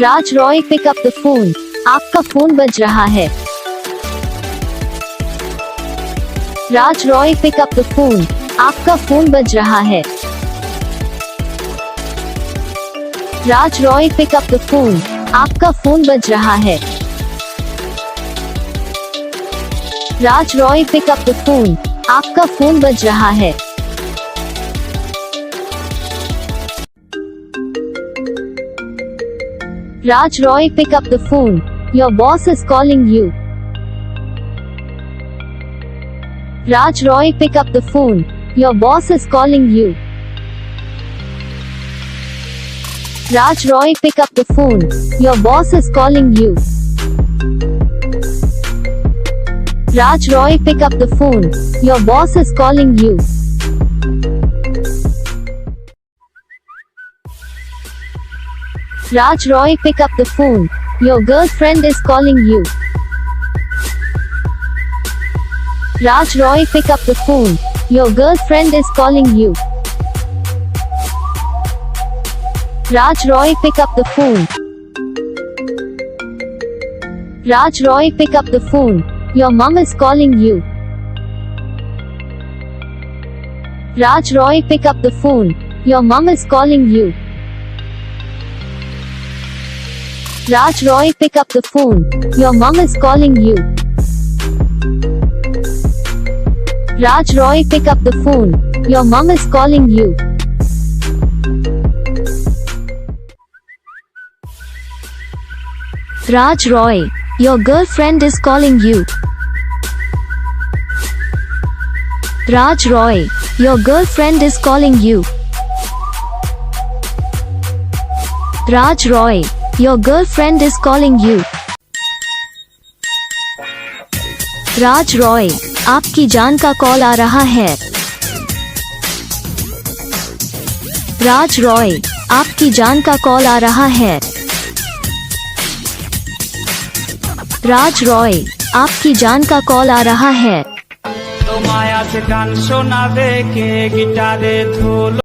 Raj Roy pick up the phone, आपका phone बज रहा है। Raj Roy pick up the phone, आपका फोन बज रहा है। Raj Roy pick up the phone, आपका फोन बज रहा है। Raj Roy pick up the phone, आपका फोन बज रहा है। Raj Roy, pick up the phone. Your boss is calling you. Raj Roy, pick up the phone. Your boss is calling you. Raj Roy, pick up the phone. Your boss is calling you. Raj Roy, pick up the phone. Your boss is calling you. Raj Roy, pick up the phone. Your girlfriend is calling you. Raj Roy, pick up the phone. Your girlfriend is calling you. Raj Roy, pick up the phone. Raj Roy, pick up the phone. Your mom is calling you. Raj Roy, pick up the phone. Your mom is calling you. Raj Roy, pick up the phone. Your mom is calling you. Raj Roy, pick up the phone. Your mom is calling you. Raj Roy, your girlfriend is calling you. Raj Roy, your girlfriend is calling you. Raj Roy, your girlfriend is calling you. राज रॉय, आपकी जान का call आ रहा है। राज रॉय, आपकी जान का call आ रहा है। राज रॉय, आपकी जान का कॉल आ रहा है। তোমায় আজ গান শোনাবে কে, গিটারে ধুলো।